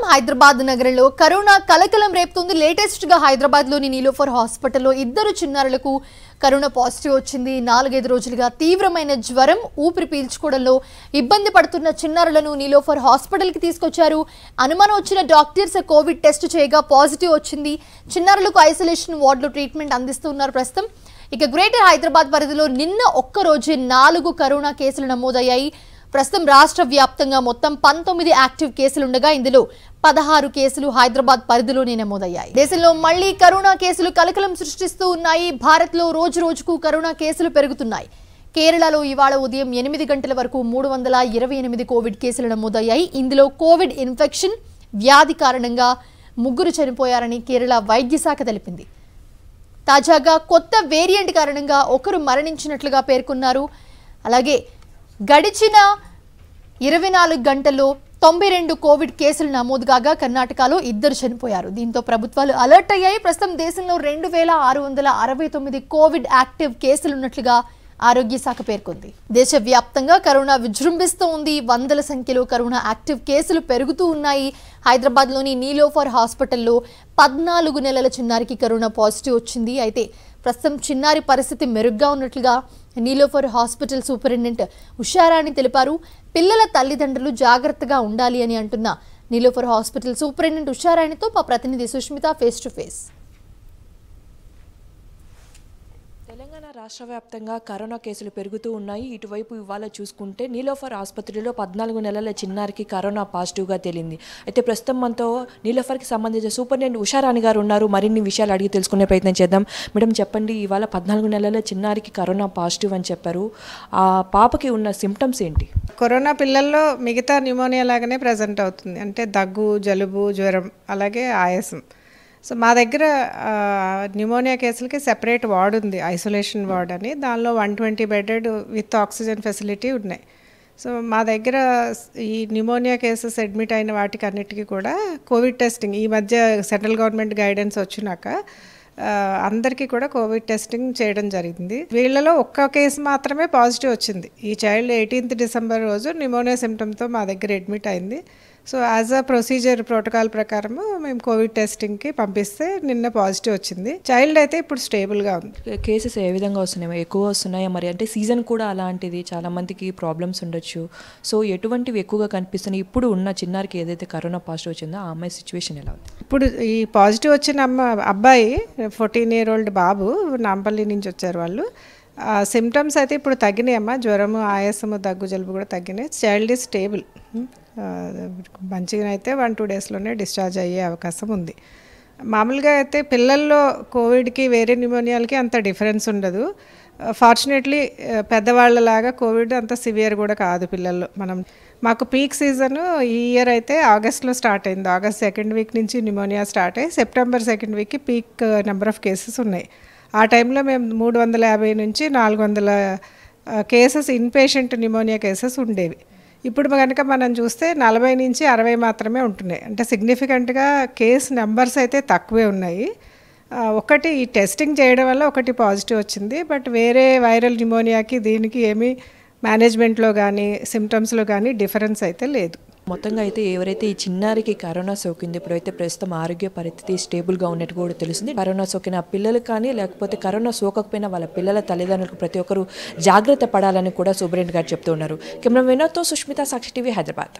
హైదరాబాద్ నగరంలో కరోనా కలకలం రేపుతుంది. లేటెస్ట్ గా హైదరాబాద్ లోని నీలోఫర్ హాస్పిటల్లో ఇద్దరు చిన్నారులకు కరోనా పాజిటివ్ వచ్చింది. 4-5 రోజులుగా తీవ్రమైన జ్వరం, ఊపిరి పీల్చుకోవడంలో ఇబ్బంది పడుతున్న చిన్నారులను నీలోఫర్ హాస్పిటల్ కి తీసుకొచ్చారు. అనుమానం వచ్చిన డాక్టర్స్ కోవిడ్ టెస్ట్ చేయగా పాజిటివ్ వచ్చింది. చిన్నారులకు ఐసోలేషన్ వార్డులో ట్రీట్మెంట్ అందిస్తున్నారు ప్రస్తుతం. ఇక గ్రేటర్ హైదరాబాద్ పరిధిలో నిన్న ఒక్క రోజే 4 కరోనా కేసులు నమోదయ్యాయి. ప్రస్తుతం రాష్ట్ర వ్యాప్తంగా మొత్తం 19 యాక్టివ్ కేసులుండగా ఇందులో 16 కేసులు హైదరాబాద్ పరిధిలోనే నమోదయ్యాయి. దేశంలో మళ్లీ కరోనా కేసులు కలకలం సృష్టిస్తూ ఉన్నాయి. భారత్ లో రోజు రోజుకు కరోనా కేసులు పెరుగుతున్నాయి. కేరళలో ఇవాళ ఉదయం 8 గంటల వరకు 328 కోవిడ్ కేసులు నమోదయ్యాయి. ఇందులో కోవిడ్ ఇన్ఫెక్షన్ వ్యాధి కారణంగా 3 చనిపోయారని కేరళ వైద్య శాఖ తెలిపింది. తాజాగా కొత్త వేరియంట్ కారణంగా 1 మరణించినట్లుగా పేర్కొన్నారు. అలాగే గడిచిన 24 గంటల్లో 92 కోవిడ్ కేసులు నమోదు కాగా కర్ణాటకలో 2 చనిపోయారు. దీంతో ప్రభుత్వాలు అలర్ట్ అయ్యాయి. ప్రస్తుతం దేశంలో 2669 కోవిడ్ యాక్టివ్ కేసులున్నట్లుగా ఆరోగ్య శాఖ పేర్కొంది. దేశవ్యాప్తంగా కరోనా విజృంభిస్తూ ఉంది. వందల సంఖ్యలో కరోనా యాక్టివ్ కేసులు పెరుగుతూ ఉన్నాయి. హైదరాబాద్లోని నీలోఫర్ హాస్పిటల్లో 14 నెలల చిన్నారికి కరోనా పాజిటివ్ వచ్చింది. అయితే ప్రస్తుతం చిన్నారి పరిస్థితి మెరుగ్గా ఉన్నట్లుగా నీలోఫర్ హాస్పిటల్ సూపరింటెండెంట్ ఉషారాణి తెలిపారు. పిల్లల తల్లిదండ్రులు జాగ్రత్తగా ఉండాలి అని అంటున్న నీలోఫర్ హాస్పిటల్ సూపరింటెండెంట్ ఉషారాణితో మా ప్రతినిధి Sushmita face to face. Telangana రాష్ట్ర వ్యాప్తంగా కరోనా కేసులు పెరుగుతూ ఉన్నాయి. ఇటువైపు ఇవాళ చూసుకుంటే నీలోఫర్ ఆసుపత్రిలో 14 నెలల చిన్నారికి కరోనా పాజిటివ్గా తేలింది. అయితే ప్రస్తుతం మనతో నీలోఫర్కి సంబంధించిన సూపరింటెండెంట్ ఉషారాణి గారు ఉన్నారు. మరిన్ని విషయాలు అడిగి తెలుసుకునే ప్రయత్నం చేద్దాం. మేడం చెప్పండి, ఇవాళ 14 నెలల చిన్నారికి కరోనా పాజిటివ్ అని చెప్పారు. ఆ పాపకి ఉన్న సిమ్టమ్స్ ఏంటి? కరోనా పిల్లల్లో మిగతా న్యూమోనియా లాగానే ప్రజెంట్ అవుతుంది. అంటే దగ్గు, జలుబు, జ్వరం, అలాగే ఆయాసం. సో మా దగ్గర న్యూమోనియా కేసులకి సెపరేట్ వార్డ్ ఉంది, ఐసోలేషన్ వార్డ్ అని. దానిలో 120 బెడెడ్ విత్ ఆక్సిజన్ ఫెసిలిటీ ఉన్నాయి. సో మా దగ్గర ఈ న్యూమోనియా కేసెస్ అడ్మిట్ అయిన వాటికి అన్నిటికీ కూడా కోవిడ్ టెస్టింగ్ ఈ మధ్య సెంట్రల్ గవర్నమెంట్ గైడెన్స్ వచ్చినాక అందరికీ కూడా కోవిడ్ టెస్టింగ్ చేయడం జరిగింది. వీళ్ళలో ఒక్క కేసు మాత్రమే పాజిటివ్ వచ్చింది. ఈ చైల్డ్ 18th డిసెంబర్ రోజు న్యూమోనియా సిమ్టమ్తో మా దగ్గర అడ్మిట్ అయింది. So as a procedure protocol ప్రకారము మేము కోవిడ్ టెస్టింగ్కి పంపిస్తే నిన్న పాజిటివ్ వచ్చింది. చైల్డ్ అయితే ఇప్పుడు స్టేబుల్గా ఉంది. కేసెస్ ఏ విధంగా వస్తున్నాయి? ఎక్కువ వస్తున్నాయా? మరి అంటే సీజన్ కూడా అలాంటిది, చాలా మందికి ప్రాబ్లమ్స్ ఉండొచ్చు. సో ఎటువంటివి ఎక్కువగా కనిపిస్తున్నాయి? ఇప్పుడు ఉన్న చిన్నారికి ఏదైతే కరోనా పాజిటివ్ వచ్చిందో ఆ అమ్మాయి సిచ్యువేషన్ ఎలా ఉంది? ఇప్పుడు ఈ పాజిటివ్ వచ్చిన అబ్బాయి 14-year-old బాబు, నాంపల్లి నుంచి వచ్చారు వాళ్ళు. సిమ్టమ్స్ అయితే ఇప్పుడు తగ్గినాయి అమ్మ. జ్వరము, ఆయాసము, దగ్గు, జలుబు కూడా తగ్గినాయి. Child is stable. మంచిగా అయితే 1-2 డేస్లోనే డిశ్చార్జ్ అయ్యే అవకాశం ఉంది. మామూలుగా అయితే పిల్లల్లో కోవిడ్కి వేరే న్యూమోనియాలకి అంత డిఫరెన్స్ ఉండదు. ఫార్చునేట్లీ పెద్దవాళ్ళలాగా కోవిడ్ అంత సివియర్ కూడా కాదు పిల్లల్లో. మాకు పీక్ సీజన్ ఈ ఇయర్ అయితే ఆగస్ట్లో స్టార్ట్ అయింది. ఆగస్ట్ 2nd వీక్ నుంచి న్యూమోనియా స్టార్ట్ అయ్యి సెప్టెంబర్ 2nd వీక్కి పీక్ నెంబర్ ఆఫ్ కేసెస్ ఉన్నాయి. ఆ టైంలో మేము 350 నుంచి 400 కేసెస్ ఇన్పేషెంట్ న్యూమోనియా కేసెస్ ఉండేవి. ఇప్పుడు కనుక మనం చూస్తే 40 నుంచి 60 మాత్రమే ఉంటున్నాయి. అంటే సిగ్నిఫికెంట్గా కేసు నెంబర్స్ అయితే తక్కువే ఉన్నాయి. ఒకటి ఈ టెస్టింగ్ చేయడం వల్ల ఒకటి పాజిటివ్ వచ్చింది. బట్ వేరే వైరల్ న్యూమోనియాకి దీనికి ఏమీ మేనేజ్మెంట్లో కానీ సిమ్టమ్స్లో కానీ డిఫరెన్స్ అయితే లేదు. మొత్తంగా అయితే ఎవరైతే ఈ చిన్నారికి కరోనా సోకింది, ఇప్పుడైతే ప్రస్తుతం ఆరోగ్య పరిస్థితి స్టేబుల్గా ఉన్నట్టు కూడా తెలుస్తుంది. కరోనా సోకిన పిల్లలు కానీ లేకపోతే కరోనా సోకకపోయినా వాళ్ళ పిల్లల తల్లిదండ్రులకు ప్రతి ఒక్కరు జాగ్రత్త పడాలని కూడా సూపరింటెండెంట్ గారు చెప్తూ ఉన్నారు. కెమెరా వినోద్తో సుష్మిత, సాక్షి టీవీ, హైదరాబాద్.